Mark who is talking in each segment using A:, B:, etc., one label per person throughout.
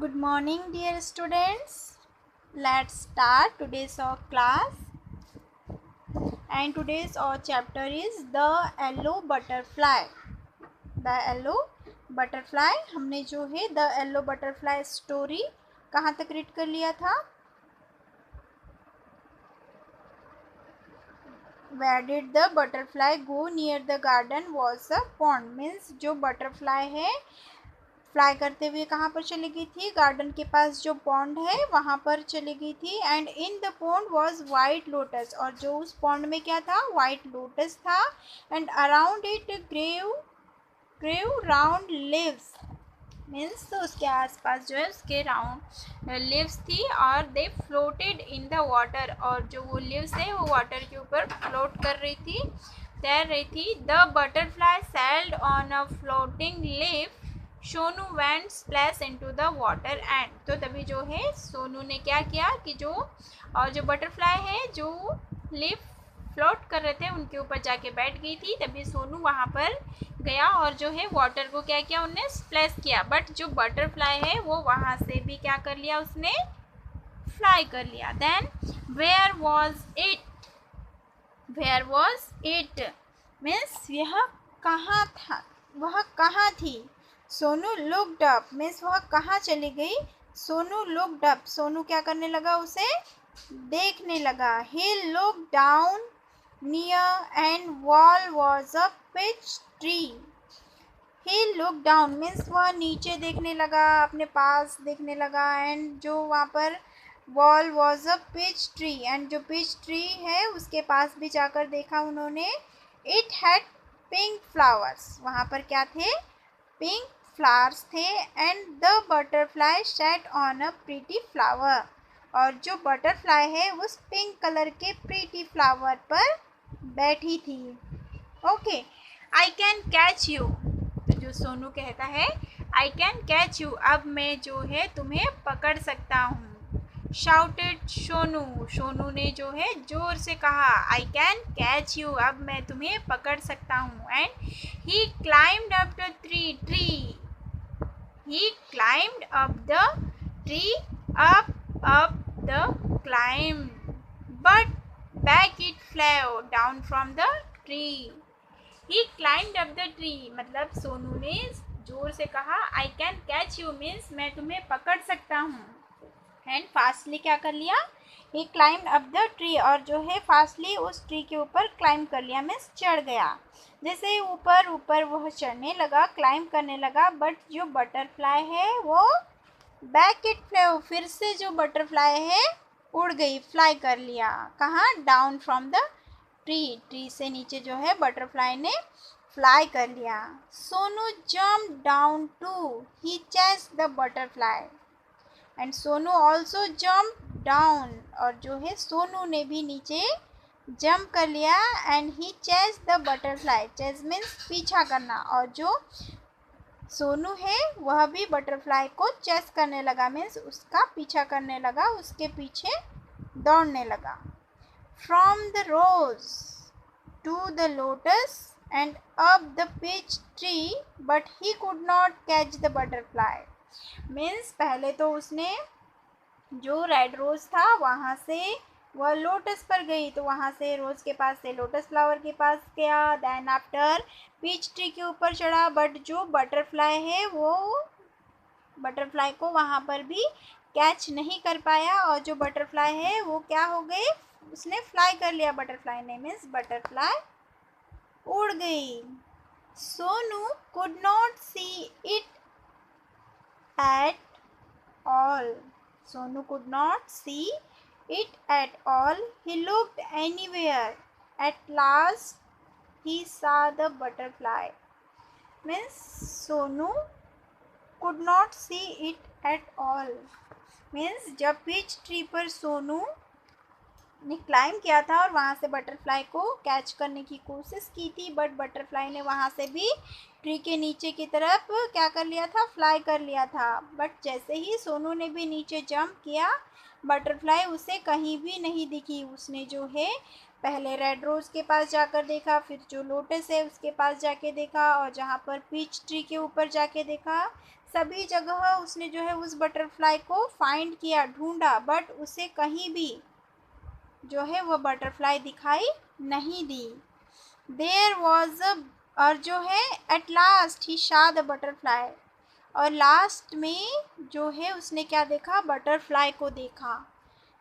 A: Good morning, dear students. Let's start today's our class. And today's our chapter is the yellow butterfly. The yellow butterfly. हमने जो है the yellow butterfly story कहाँ तक read कर लिया था? Where did the butterfly go? Near the garden was a pond. Means जो butterfly है फ्लाई करते हुए कहाँ पर चली गई थी? गार्डन के पास जो पॉन्ड है वहाँ पर चली गई थी. And in the pond was white lotus. और जो उस पॉन्ड में क्या था? वाइट लोटस था. And around it grew round leaves. Means तो उसके आसपास जो है उसके राउंड लिव्स थी और दे फ्लोटेड इन द वाटर. और जो वो लिव्स है वो वाटर के ऊपर फ्लोट कर रही थी, तैर रही थी. The butterfly sailed on a floating live. Sonu went splash into the water. And तो तभी जो है सोनू ने क्या किया कि जो बटरफ्लाई है जो लिव फ्लोट कर रहे थे उनके ऊपर जाके बैठ गई थी. तभी सोनू वहाँ पर गया और जो है वाटर को क्या किया, उन्हें स्प्लैश किया. बट जो बटरफ्लाई है वो वहाँ से भी क्या कर लिया, उसने फ्लाई कर लिया. Then where was it means यह कहाँ था, वह कहाँ थी. सोनू लुक्ड अप मीन्स वह कहाँ चली गई. Sonu looked up. सोनू क्या करने लगा, उसे देखने लगा. He looked down near and wall was a pitch tree. He look down means वह नीचे देखने लगा, अपने पास देखने लगा. एंड जो वहाँ पर wall was a pitch tree. And जो पिच ट्री है उसके पास भी जाकर देखा उन्होंने. It had pink flowers. वहाँ पर क्या थे? पिंक फ्लावर्स थे. And the butterfly sat on a pretty flower. और जो बटरफ्लाई है उस पिंक कलर के प्रीटी फ्लावर पर बैठी थी. Okay, I can catch you. तो जो सोनू कहता है आई कैन कैच यू, अब मैं जो है तुम्हें पकड़ सकता हूँ. शाउटेड सोनू. सोनू ने जो है जोर से कहा आई कैन कैच यू, अब मैं तुम्हें पकड़ सकता हूँ. And he climbed up the tree. He climbed up the tree, up the climb, but back it flew down from the tree. He climbed up the tree मतलब सोनू ने जोर से कहा I can catch you means मैं तुम्हें पकड़ सकता हूँ. एंड फास्टली क्या कर लिया, ही क्लाइम्ड अप द ट्री. और जो है फास्टली उस ट्री के ऊपर क्लाइम कर लिया मीन्स चढ़ गया. जैसे ऊपर ऊपर वह चढ़ने लगा, क्लाइम करने लगा. बट जो बटरफ्लाई है वो बैक इट फ्लेव, फिर से जो बटरफ्लाई है उड़ गई, फ्लाई कर लिया. कहाँ? Down from the tree. Tree से नीचे जो है बटरफ्लाई ने फ्लाई कर लिया. Sonu jump down too. He chased the butterfly. And Sonu also jump down. और जो है सोनू ने भी नीचे जंप कर लिया. And he chase the butterfly. Chase means पीछा करना. और जो सोनू है वह भी बटरफ्लाई को चेस करने लगा मीन्स उसका पीछा करने लगा, उसके पीछे दौड़ने लगा. From the rose to the lotus and up the peach tree but he could not catch the butterfly. Means पहले तो उसने जो रेड रोज़ था वहाँ से वह लोटस पर गई, तो वहाँ से रोज़ के पास से लोटस फ्लावर के पास गया. देन आफ्टर पीच ट्री के ऊपर चढ़ा. बट जो बटरफ्लाई है वो बटरफ्लाई को वहाँ पर भी कैच नहीं कर पाया. और जो बटरफ्लाई है वो क्या हो गई, उसने फ्लाई कर लिया बटरफ्लाई ने मीन्स बटरफ्लाई उड़ गई. Sonu could not see it at all. Sonu could not see it at all. He looked anywhere. At last, he saw the butterfly. Means Sonu could not see it at all. Means जब peach tree पर सोनू ने climb किया था और वहाँ से butterfly को catch करने की कोशिश की थी, बट बटरफ्लाई ने वहाँ से भी ट्री के नीचे की तरफ क्या कर लिया था, फ्लाई कर लिया था. बट जैसे ही सोनू ने भी नीचे जंप किया, बटरफ्लाई उसे कहीं भी नहीं दिखी. उसने जो है पहले रेड रोज़ के पास जाकर देखा, फिर जो लोटस है उसके पास जाके देखा, और जहाँ पर पीच ट्री के ऊपर जाके देखा. सभी जगह उसने जो है उस बटरफ्लाई को फाइंड किया, ढूंढा, बट उसे कहीं भी जो है वो बटरफ्लाई दिखाई नहीं दी। देयर वॉज अ, और जो है at last he saw the butterfly, और लास्ट में जो है उसने क्या देखा, बटरफ्लाई को देखा।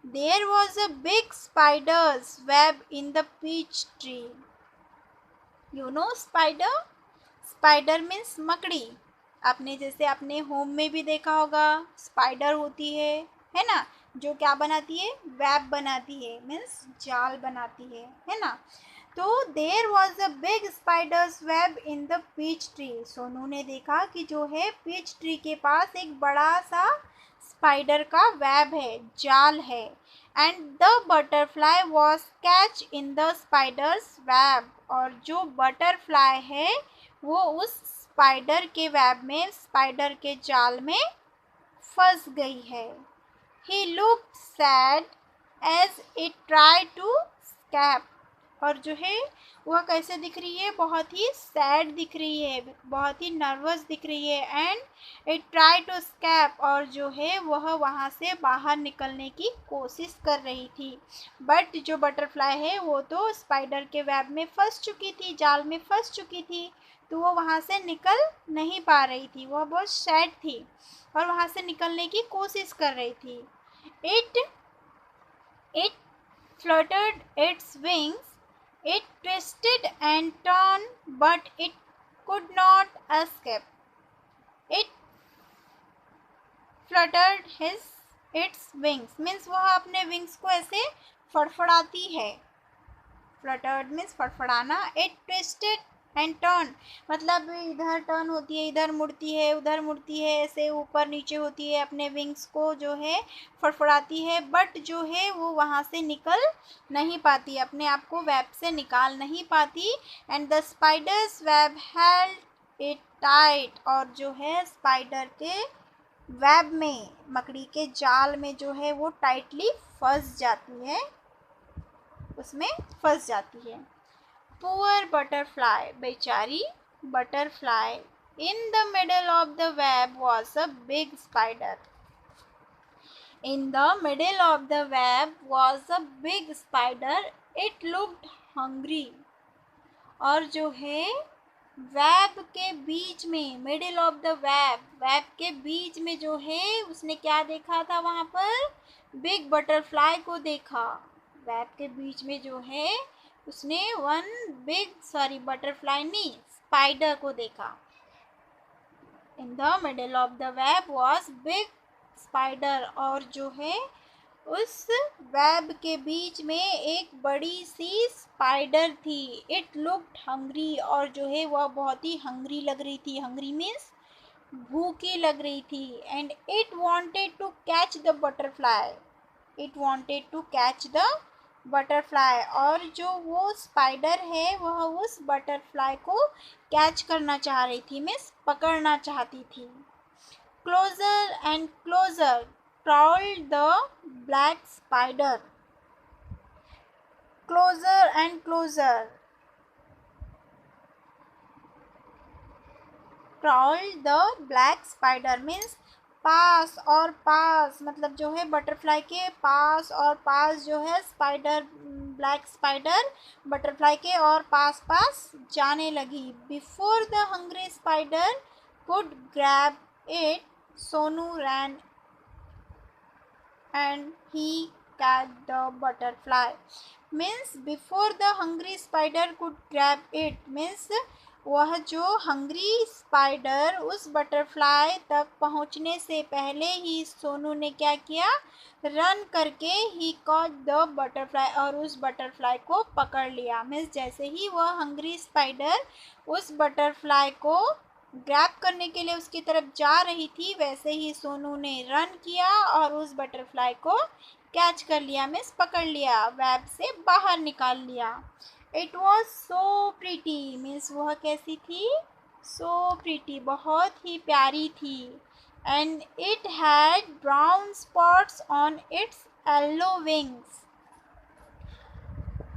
A: There was a big spider's web in the peach tree. You know spider, spider means मकड़ी। आपने जैसे अपने होम में भी देखा होगा, स्पाइडर होती है ना, जो क्या बनाती है, वेब बनाती है, मीन्स जाल बनाती है ना। तो there was a big spider's web in the peach tree. Sonu ने देखा कि जो है पीच ट्री के पास एक बड़ा सा स्पाइडर का वेब है, जाल है। And the butterfly was catch in the spiders web, और जो बटरफ्लाई है वो उस स्पाइडर के वेब में, स्पाइडर के जाल में फंस गई है। He looked sad as it tried to escape, और जो है वह कैसे दिख रही है, बहुत ही सैड दिख रही है, बहुत ही नर्वस दिख रही है। एंड इट ट्राई टू स्कैप, और जो है वह वहाँ से बाहर निकलने की कोशिश कर रही थी। बट जो बटरफ्लाई है वो तो स्पाइडर के वेब में फंस चुकी थी, जाल में फंस चुकी थी, तो वो वहाँ से निकल नहीं पा रही थी, वह बहुत सैड थी और वहाँ से निकलने की कोशिश कर रही थी। It it fluttered its wings, it twisted and turned, but it could not escape. It fluttered its wings means वह अपने wings को ऐसे फड़फड़ाती है। Fluttered means फड़फड़ाना। It twisted and turn मतलब इधर टर्न होती है, इधर मुड़ती है, उधर मुड़ती है, ऐसे ऊपर नीचे होती है, अपने विंग्स को जो है फड़फड़ाती है, बट जो है वो वहाँ से निकल नहीं पाती, अपने आप को वेब से निकाल नहीं पाती। And the spiders web held it tight, और जो है स्पाइडर के वेब में, मकड़ी के जाल में जो है वो टाइटली फंस जाती है, उसमें फंस जाती है। Poor butterfly, बेचारी butterfly. In the middle of the web was a big spider. In the middle of the web was a big spider. It looked hungry. और जो है वेब के बीच में, middle of the web, web के बीच में जो है उसने क्या देखा था, वहाँ पर बिग बटरफ्लाई को देखा। वेब के बीच में जो है उसने बटरफ्लाई नहीं, स्पाइडर को देखा। In the middle of the web was big spider, और जो है उस वेब के बीच में एक बड़ी सी स्पाइडर थी। इट लुक्ड हंग्री, और जो है वह बहुत ही हंग्री लग रही थी, हंग्री मीन्स भूखी लग रही थी। And it wanted to catch the butterfly, it wanted to catch the butterfly, और जो वो स्पाइडर है वह उस बटरफ्लाई को कैच करना चाह रही थी, मीन्स पकड़ना चाहती थी। Closer and closer crawled the black spider. Closer and closer crawled the black spider means पास और पास, मतलब जो है बटरफ्लाई के पास और पास जो है स्पाइडर, ब्लैक स्पाइडर बटरफ्लाई के और पास पास जाने लगी। Before the hungry spider could grab it, Sonu ran and he caught the butterfly. Means before the hungry spider could grab it, means वह जो हंग्री स्पाइडर उस बटरफ्लाई तक पहुंचने से पहले ही सोनू ने क्या किया, रन करके ही कॉट द बटरफ्लाई, और उस बटरफ्लाई को पकड़ लिया। मीन्स जैसे ही वह हंग्री स्पाइडर उस बटरफ्लाई को ग्रैब करने के लिए उसकी तरफ जा रही थी, वैसे ही सोनू ने रन किया और उस बटरफ्लाई को कैच कर लिया, मीन्स पकड़ लिया, वेब से बाहर निकाल लिया। It was so pretty, means वह कैसी थी, सो प्रीटी, बहुत ही प्यारी थी। And it had brown spots on it's yellow wings,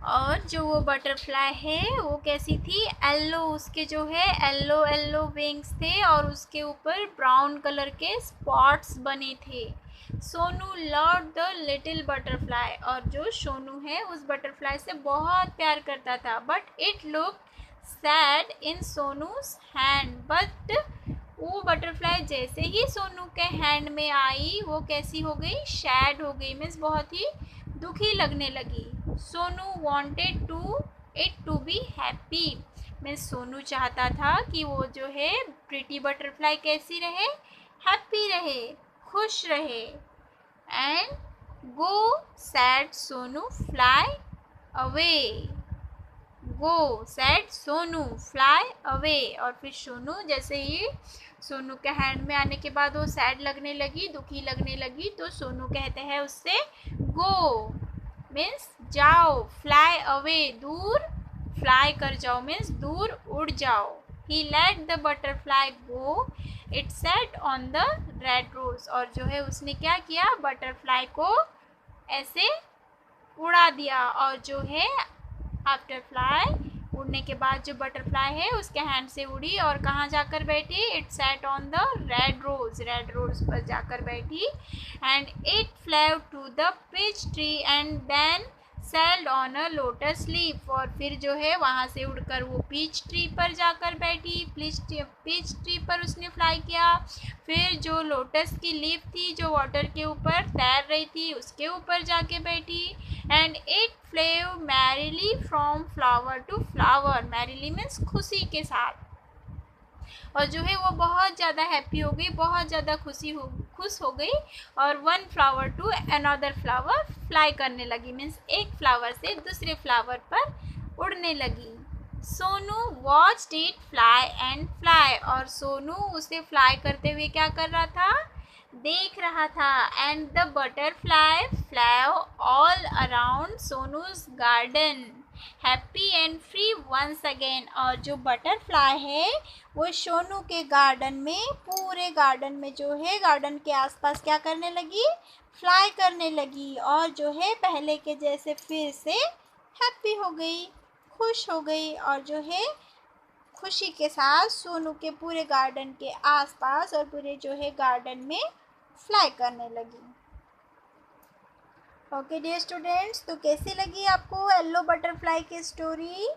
A: और जो वो बटरफ्लाई है वो कैसी थी, येलो, उसके जो है येलो येलो विंग्स थे और उसके ऊपर ब्राउन कलर के स्पॉट्स बने थे। Sonu love the little butterfly, और जो सोनू है उस बटरफ्लाई से बहुत प्यार करता था। But it look sad in सोनूज hand, but वो बटरफ्लाई जैसे ही सोनू के हैंड में आई वो कैसी हो गई, सैड हो गई, मीन्स बहुत ही दुखी लगने लगी। Sonu wanted to it to be happy, means Sonu चाहता था कि वो जो है प्रिटी बटरफ्लाई कैसी रहे, हैप्पी रहे, खुश रहे। And go sad Sonu fly away, go sad Sonu fly away, और फिर सोनू जैसे ही सोनू के हैंड में आने के बाद वो सैड लगने लगी, दुखी लगने लगी, तो सोनू कहते हैं उससे गो मीन्स जाओ, फ्लाई अवे दूर, फ्लाई कर जाओ मीन्स दूर उड़ जाओ। He let the butterfly go, it sat on the red rose, और जो है उसने क्या किया, बटरफ्लाई को ऐसे उड़ा दिया, और जो है आफ्टर फ्लाई, उड़ने के बाद जो बटरफ्लाई है उसके हैंड से उड़ी और कहाँ जाकर बैठी, it sat on the red rose, red rose पर जाकर बैठी। And it flew to the peach tree and then sailed on a lotus leaf, और फिर जो है वहाँ से उड़कर वो पीच ट्री पर जाकर बैठी, पीच ट्री पर उसने फ्लाई किया। फिर जो लोटस की लीफ थी जो वाटर के ऊपर तैर रही थी उसके ऊपर जाके बैठी। And it flew merrily from flower to flower, merrily means खुशी के साथ, और जो है वो बहुत ज़्यादा हैप्पी हो गई, बहुत ज़्यादा खुश हो गई, और one flower to another flower fly करने लगी, मीन्स एक फ्लावर से दूसरे फ्लावर पर उड़ने लगी। Sonu watched it fly and fly, और सोनू उसे फ्लाई करते हुए क्या कर रहा था, देख रहा था। And the butterfly flew all around Sonu's garden happy and free once again, और जो बटरफ्लाई है वो सोनू के गार्डन में, पूरे गार्डन में जो है गार्डन के आसपास क्या करने लगी, फ्लाई करने लगी, और जो है पहले के जैसे फिर से हैप्पी हो गई, खुश हो गई, और जो है खुशी के साथ सोनू के पूरे गार्डन के आसपास और पूरे जो है गार्डन में फ्लाई करने लगी। ओके डियर स्टूडेंट्स, तो कैसी लगी आपको येलो बटरफ्लाई की स्टोरी?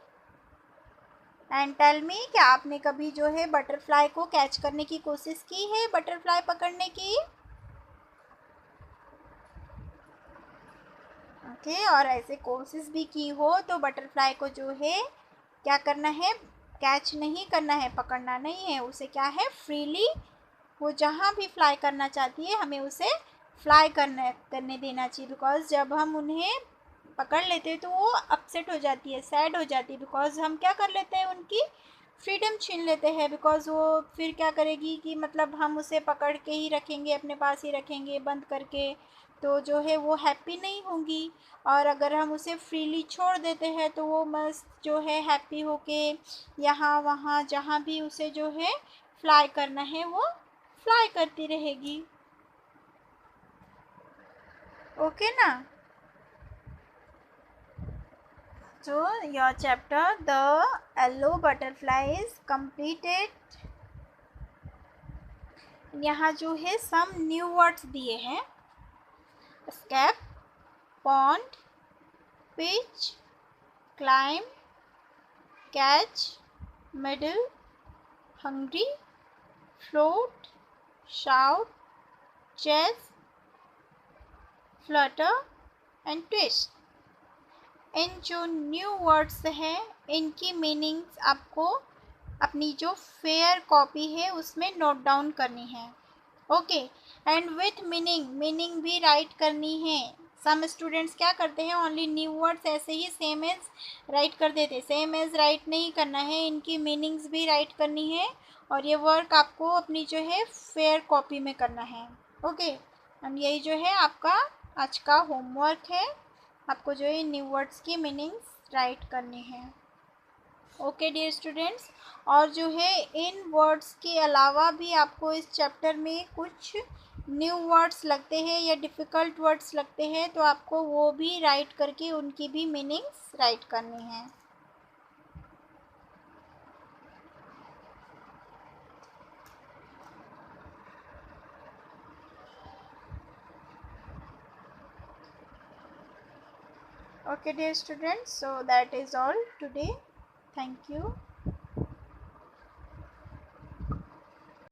A: एंड टेल मी, क्या आपने कभी जो है बटरफ्लाई को कैच करने की कोशिश की है, बटरफ्लाई पकड़ने की? ओके, और ऐसे कोशिश भी की हो तो बटरफ्लाई को जो है क्या करना है, कैच नहीं करना है, पकड़ना नहीं है, उसे क्या है फ्रीली वो जहाँ भी फ्लाई करना चाहती है हमें उसे फ्लाई करने देना चाहिए। बिकॉज जब हम उन्हें पकड़ लेते हैं तो वो अपसेट हो जाती है, सैड हो जाती है, बिकॉज हम क्या कर लेते हैं, उनकी फ्रीडम छीन लेते हैं। बिकॉज वो फिर क्या करेगी कि मतलब हम उसे पकड़ के ही रखेंगे, अपने पास ही रखेंगे बंद करके, तो जो है वो हैप्पी नहीं होंगी। और अगर हम उसे फ्रीली छोड़ देते हैं तो वो मस्त जो है हैप्पी होके यहाँ वहाँ जहाँ भी उसे जो है फ्लाई करना है वो फ्लाई करती रहेगी। ओके ना? So your chapter the yellow butterfly is completed। यहाँ जो है सम न्यू वर्ड्स दिए हैं, escape, pond, pitch, climb, catch, middle, hungry, float, shout, chase, flutter and twist। इन जो न्यू वर्ड्स हैं इनकी मीनिंग्स आपको अपनी जो फेयर कॉपी है उसमें नोट डाउन करनी है। ओके, एंड विथ मीनिंग भी राइट करनी है। सम स्टूडेंट्स क्या करते हैं, ओनली न्यू वर्ड्स ऐसे ही सेम एज राइट कर देते, सेम एज राइट नहीं करना है, इनकी मीनिंग्स भी राइट करनी है, और ये वर्क आपको अपनी जो है फेयर कॉपी में करना है। ओके, एंड यही जो है आपका आज का होमवर्क है, आपको जो है न्यू वर्ड्स की मीनिंग्स राइट करनी है। ओके डियर स्टूडेंट्स, और जो है इन वर्ड्स के अलावा भी आपको इस चैप्टर में कुछ न्यू वर्ड्स लगते हैं या डिफ़िकल्ट वर्ड्स लगते हैं, तो आपको वो भी राइट करके उनकी भी मीनिंग्स राइट करनी है। Okay dear students, so that is all today. Thank you.